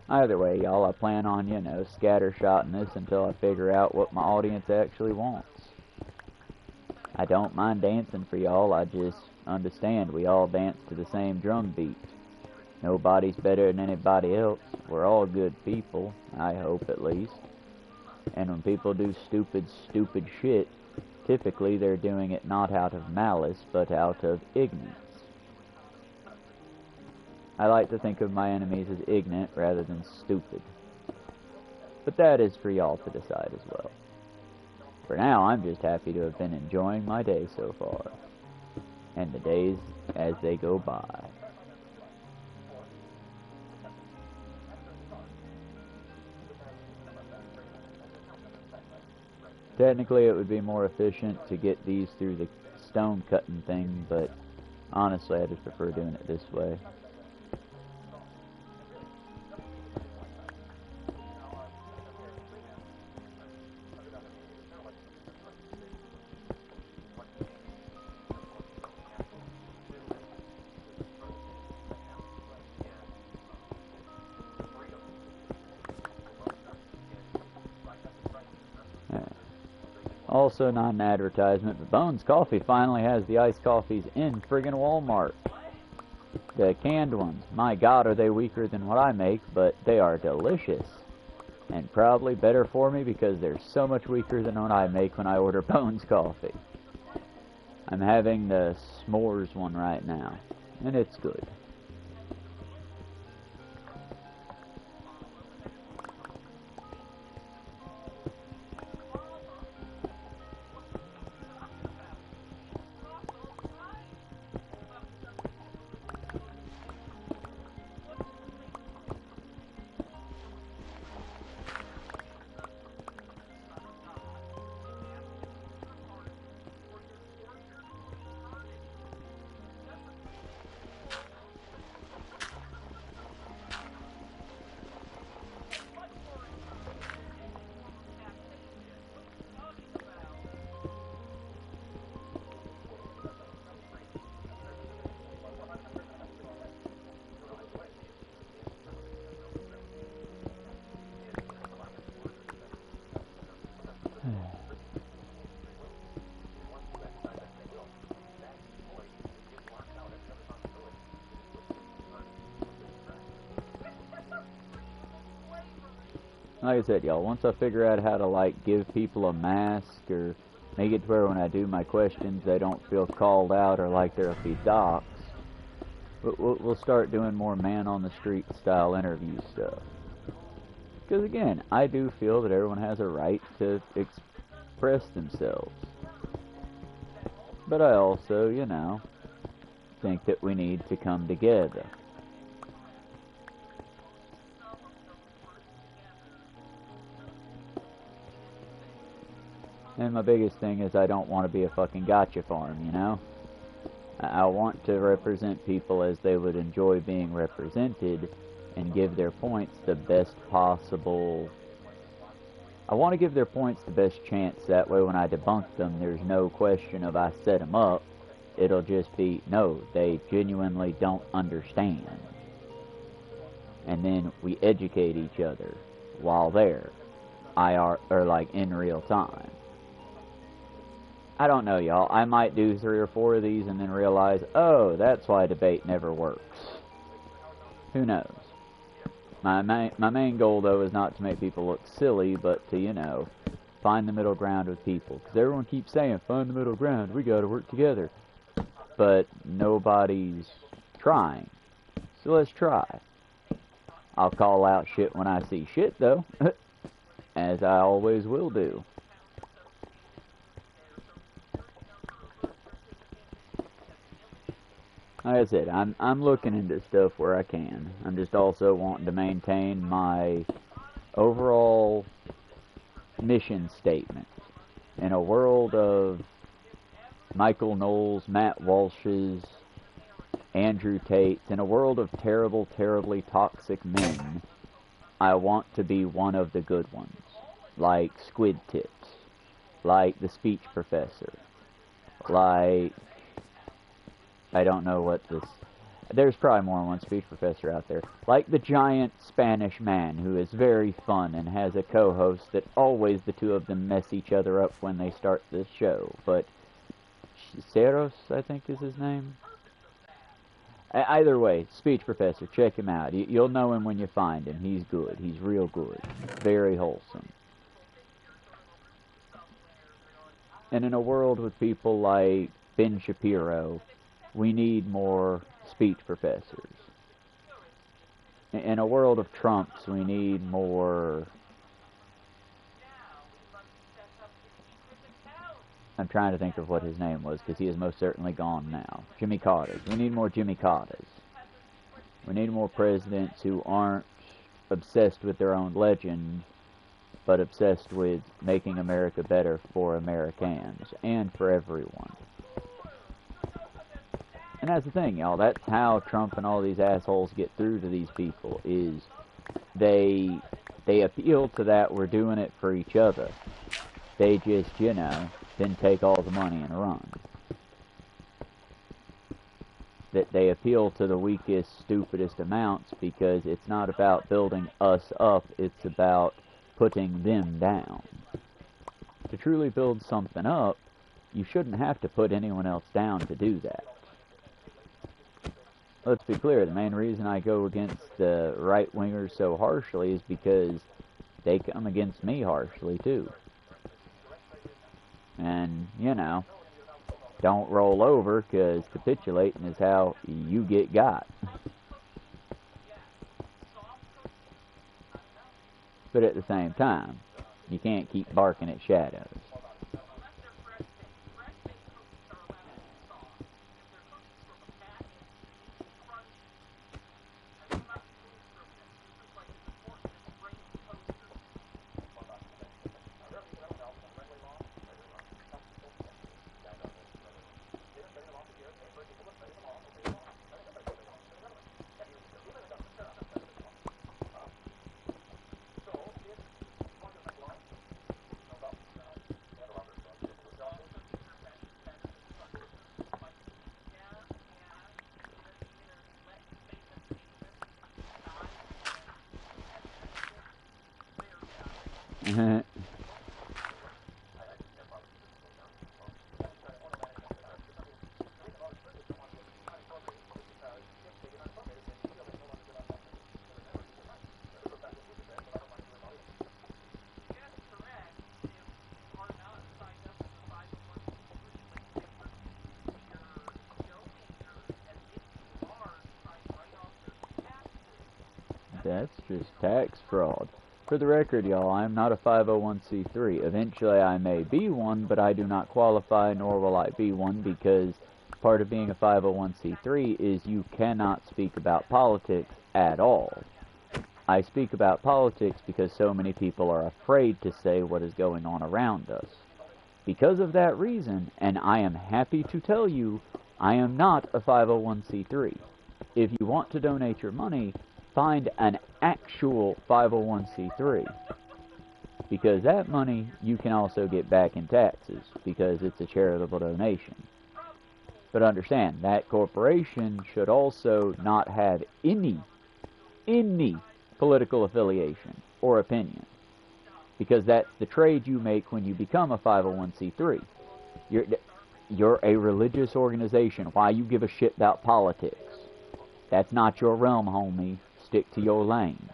Either way, y'all, I plan on, scattershotting this until I figure out what my audience actually wants. I don't mind dancing for y'all, I just understand we all dance to the same drum beat. Nobody's better than anybody else. We're all good people, I hope at least. And when people do stupid shit, typically they're doing it not out of malice, but out of ignorance. I like to think of my enemies as ignorant rather than stupid. But that is for y'all to decide as well. For now, I'm just happy to have been enjoying my day so far. And the days as they go by. Technically, it would be more efficient to get these through the stone cutting thing, but honestly, I just prefer doing it this way. Also, not an advertisement, but Bones Coffee finally has the iced coffees in friggin' Walmart. The canned ones. My god, are they weaker than what I make, but they are delicious. And probably better for me because they're so much weaker than what I make when I order Bones Coffee. I'm having the s'mores one right now, and it's good. Like I said, y'all, once I figure out how to, give people a mask or make it to where when I do my questions they don't feel called out or like they'll be doxxed, we'll start doing more man-on-the-street style interview stuff. Because, again, I do feel that everyone has a right to express themselves. But I also, think that we need to come together. And my biggest thing is I don't want to be a fucking gotcha farm, I want to represent people as they would enjoy being represented and give their points the best possible... I want to give their points the best chance, that way when I debunk them, there's no question of I set them up. It'll just be, no, they genuinely don't understand. And then we educate each other while there, in real time. I don't know, y'all. I might do 3 or 4 of these and then realize, oh, that's why debate never works. Who knows? My main goal, though, is not to make people look silly, but to, find the middle ground with people. Because everyone keeps saying, find the middle ground, we gotta work together. But nobody's trying. So let's try. I'll call out shit when I see shit, though, as I always will do. Like I said, I'm looking into stuff where I can. I'm just also wanting to maintain my overall mission statement. In a world of Michael Knowles, Matt Walsh's, Andrew Tate's, in a world of terrible, terribly toxic men, I want to be one of the good ones. Like Squid Tips. Like the speech professor. Like, I don't know what this... There's probably more than one speech professor out there. Like the giant Spanish man who is very fun and has a co-host that always the two of them mess each other up when they start the show. But Ceros, I think is his name. Either way, speech professor, check him out. You'll know him when you find him. He's good. He's real good. Very wholesome. And in a world with people like Ben Shapiro, we need more speech professors. In a world of Trumps, we need more... I'm trying to think of what his name was, because he is most certainly gone now. Jimmy Carter's. We need more Jimmy Carter's. We need more presidents who aren't obsessed with their own legend, but obsessed with making America better for Americans, and for everyone. And that's the thing, y'all. That's how Trump and all these assholes get through to these people, is they appeal to that we're doing it for each other. They just, you know, then take all the money and run. That they appeal to the weakest, stupidest amounts because it's not about building us up, it's about putting them down. To truly build something up, you shouldn't have to put anyone else down to do that. Let's be clear, the main reason I go against the right-wingers so harshly is because they come against me harshly, too. And, you know, don't roll over, because capitulating is how you get got. But at the same time, you can't keep barking at shadows. That's just tax fraud. For the record, y'all, I am not a 501c3. Eventually I may be one, but I do not qualify, nor will I be one, because part of being a 501c3 is you cannot speak about politics at all. I speak about politics because so many people are afraid to say what is going on around us. Because of that reason, and I am happy to tell you, I am not a 501c3. If you want to donate your money, find an actual 501c3, because that money you can also get back in taxes because it's a charitable donation. But understand, that corporation should also not have any political affiliation or opinion, because that's the trade you make when you become a 501c3. You're a religious organization. Why you give a shit about politics? That's not your realm, homie. Stick to your lane,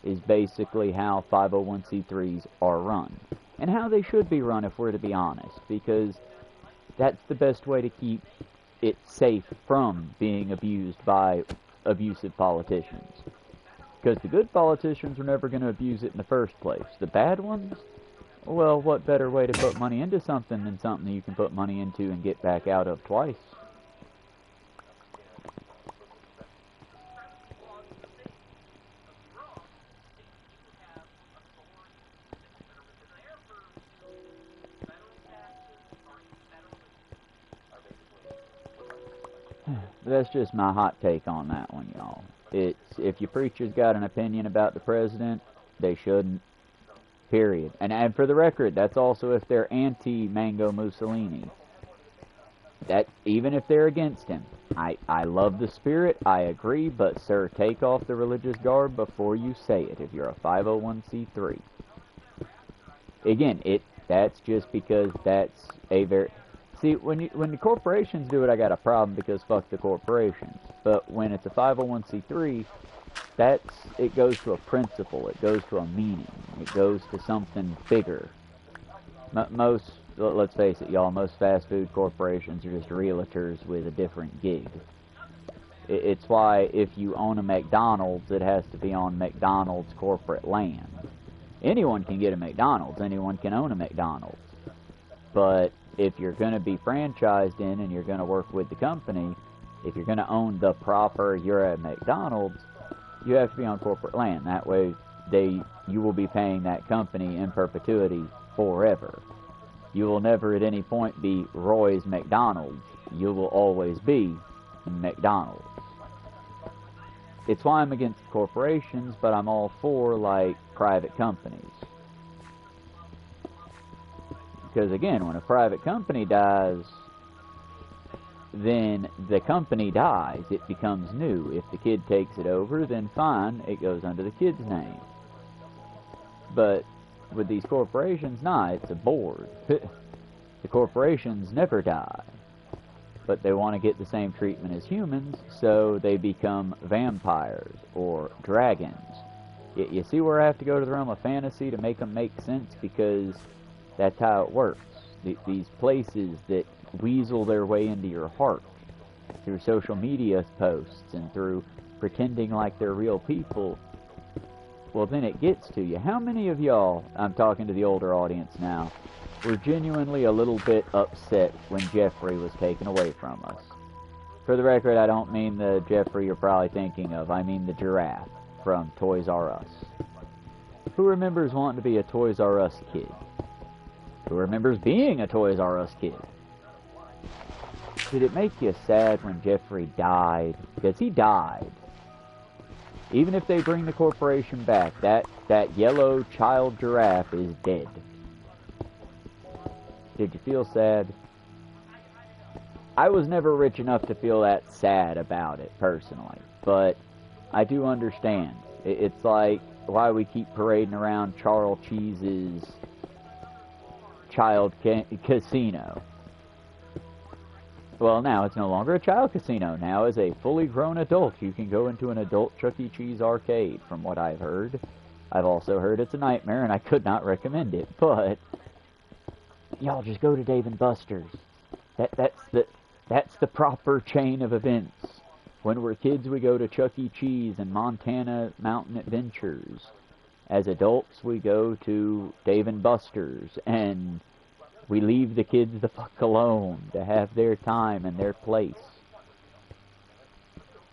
is basically how 501c3s are run. And how they should be run, if we're to be honest, because that's the best way to keep it safe from being abused by abusive politicians. Because the good politicians are never going to abuse it in the first place. The bad ones, well, what better way to put money into something than something you can put money into and get back out of twice? That's just my hot take on that one, y'all. It's, if your preacher's got an opinion about the president, they shouldn't. Period. And for the record, that's also if they're anti-Mango Mussolini. That, even if they're against him. I love the spirit, I agree, but sir, take off the religious garb before you say it if you're a 501c3. Again, that's just because that's a very... See, when the corporations do it, I got a problem because fuck the corporations. But when it's a 501c3, it goes to a principle, it goes to a meaning, it goes to something bigger. Most, let's face it, y'all, most fast food corporations are just realtors with a different gig. It's why if you own a McDonald's, it has to be on McDonald's corporate land. Anyone can get a McDonald's, anyone can own a McDonald's. But if you're going to be franchised in and you're going to work with the company, if you're going to own the proper, you're at McDonald's, you have to be on corporate land. That way, you will be paying that company in perpetuity forever. You will never at any point be Roy's McDonald's. You will always be McDonald's. It's why I'm against corporations, but I'm all for, like, private companies. Because, again, when a private company dies, then the company dies. It becomes new. If the kid takes it over, then fine, it goes under the kid's name. But with these corporations, nah, it's a board. The corporations never die. But they want to get the same treatment as humans, so they become vampires or dragons. You see where I have to go to the realm of fantasy to make them make sense? Because that's how it works. These places that weasel their way into your heart through social media posts and through pretending like they're real people, well, then it gets to you. How many of y'all, I'm talking to the older audience now, were genuinely a little bit upset when Jeffrey was taken away from us? For the record, I don't mean the Jeffrey you're probably thinking of. I mean the giraffe from Toys R Us. Who remembers wanting to be a Toys R Us kid? Who remembers being a Toys R Us kid? Did it make you sad when Jeffrey died? Because he died. Even if they bring the corporation back, that yellow child giraffe is dead. Did you feel sad? I was never rich enough to feel that sad about it, personally. But I do understand. It's like why we keep parading around Charles Cheese's child casino. Well, now it's no longer a child casino. Now, as a fully grown adult, you can go into an adult Chuck E. Cheese arcade, from what I've heard. I've also heard it's a nightmare, and I could not recommend it. But y'all just go to Dave & Buster's. That's the proper chain of events. When we're kids, we go to Chuck E. Cheese and Montana Mountain Adventures. As adults, we go to Dave & Buster's, and we leave the kids the fuck alone to have their time and their place.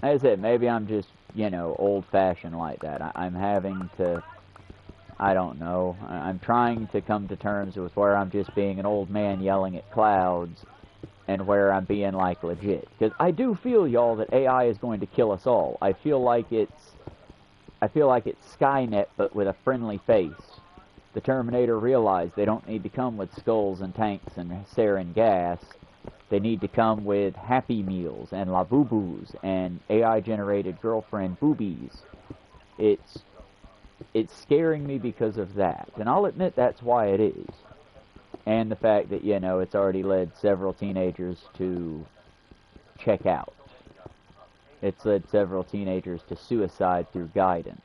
As I said, maybe I'm just, old-fashioned like that. I'm having to, I don't know, I'm trying to come to terms with where I'm just being an old man yelling at clouds and where I'm being, like, legit. Because I do feel, y'all, that AI is going to kill us all. I feel like it's Skynet, but with a friendly face. The Terminator realized they don't need to come with skulls and tanks and sarin gas. They need to come with Happy Meals and Labubus and AI-generated girlfriend boobies. It's scaring me because of that. And I'll admit that's why it is. And the fact that, it's already led several teenagers to check out. It's led several teenagers to suicide through guidance.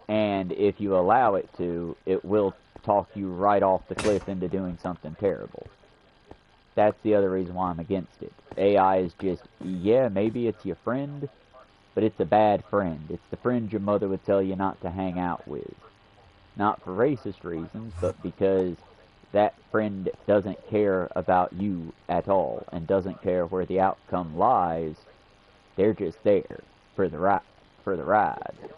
And if you allow it to, it will talk you right off the cliff into doing something terrible. That's the other reason why I'm against it. AI is just, yeah, maybe it's your friend, but it's a bad friend. It's the friend your mother would tell you not to hang out with. Not for racist reasons, but because that friend doesn't care about you at all and doesn't care where the outcome lies. They're just there for the ride. For the ride.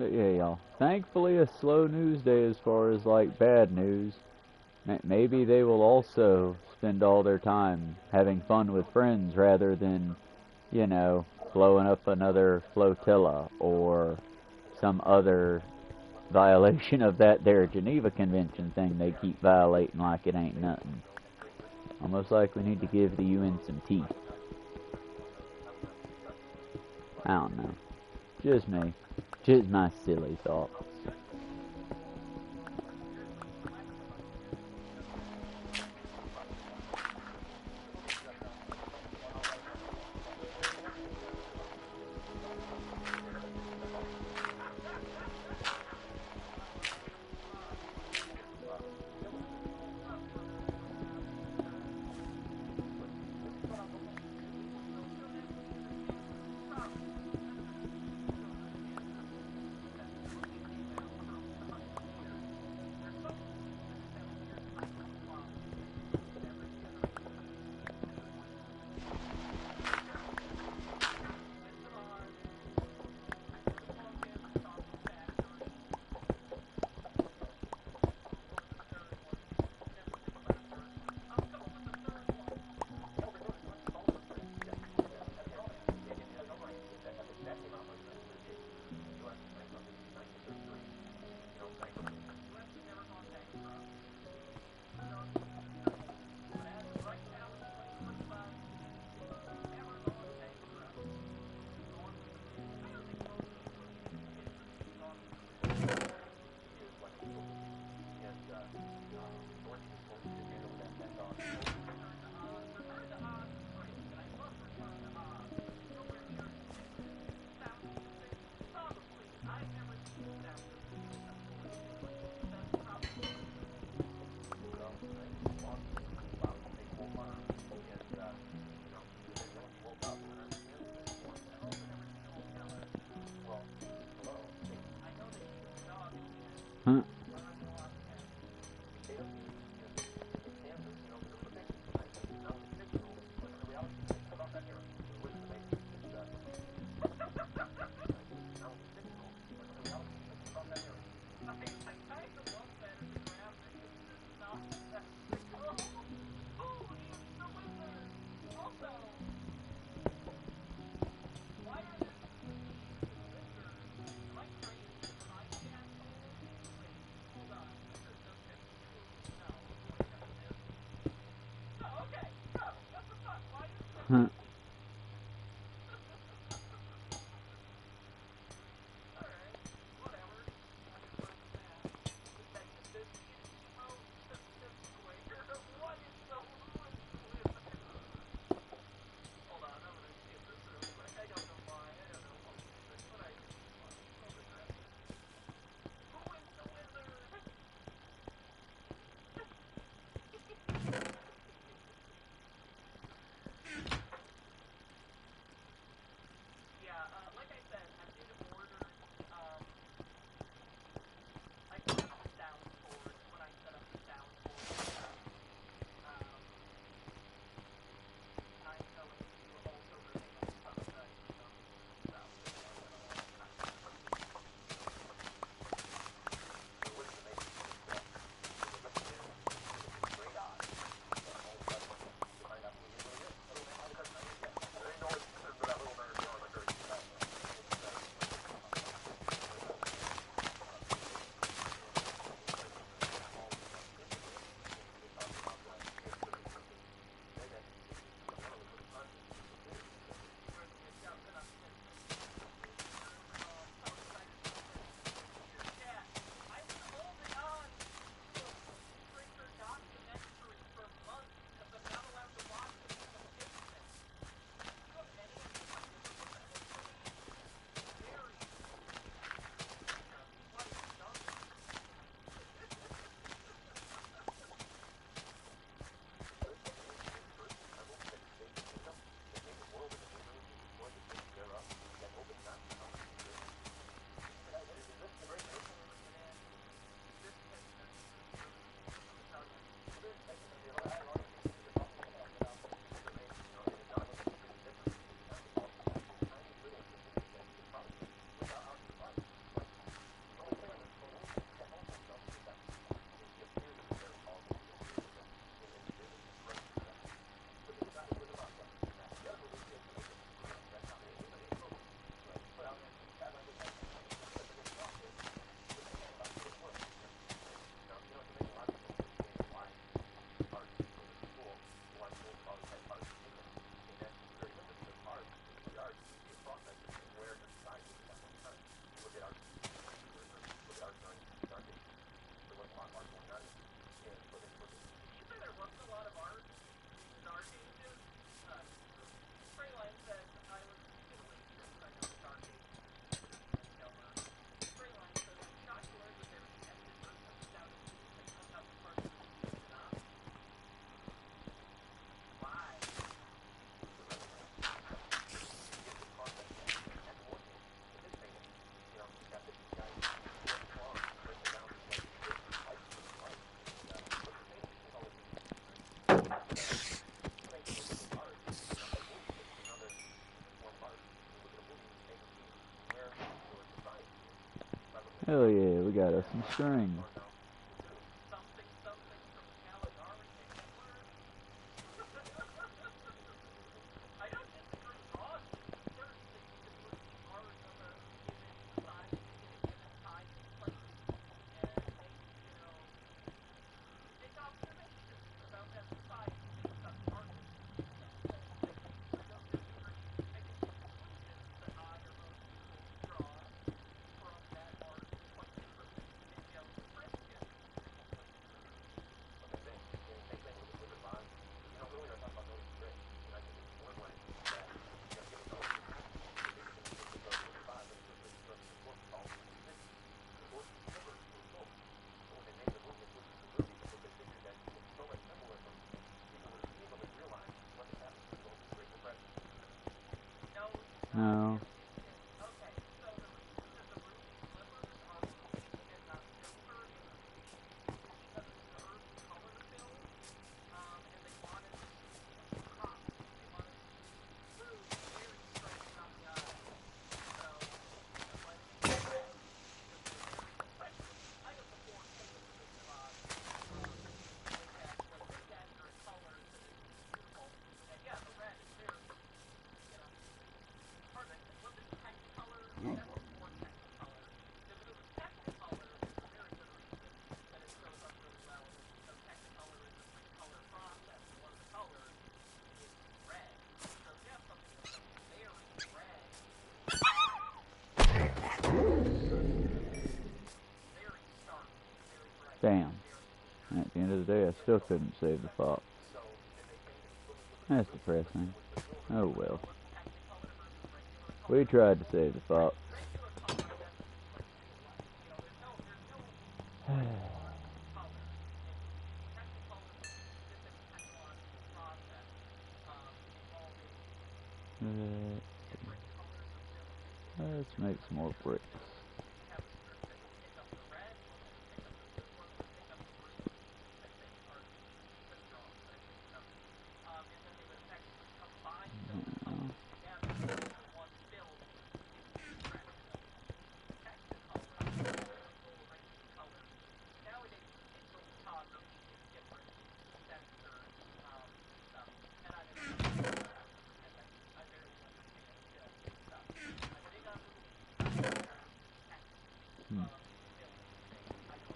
But yeah, y'all. Thankfully, a slow news day as far as like bad news. Maybe they will also spend all their time having fun with friends rather than, you know, blowing up another flotilla or some other violation of that there Geneva Convention thing they keep violating like it ain't nothing. Almost like we need to give the UN some teeth. I don't know. Just me. Just my silly thoughts. Huh? Huh? Hell yeah, we got us some string. No. Damn. At the end of the day, I still couldn't save the fox. That's depressing. Oh well. We tried to save the fox. Let's make some more bricks.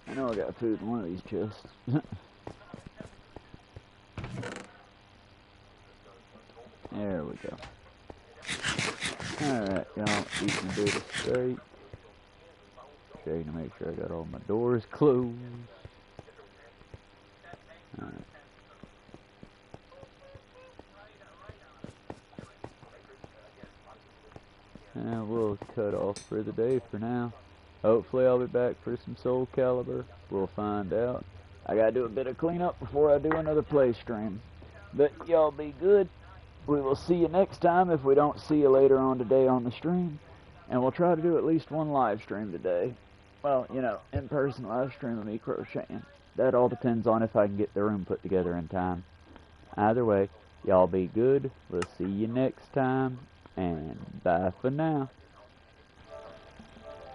I know I got food in one of these chests. There we go. Alright, y'all, eating a bit of steak. Checking to make sure I got all my doors closed. Alright. And we'll cut off for the day for now. Hopefully I'll be back for some Soul Calibur. We'll find out. I gotta do a bit of cleanup before I do another play stream. But y'all be good. We will see you next time if we don't see you later on today on the stream. And we'll try to do at least one live stream today. Well, you know, in-person live stream of me crocheting. That all depends on if I can get the room put together in time. Either way, y'all be good. We'll see you next time. And bye for now.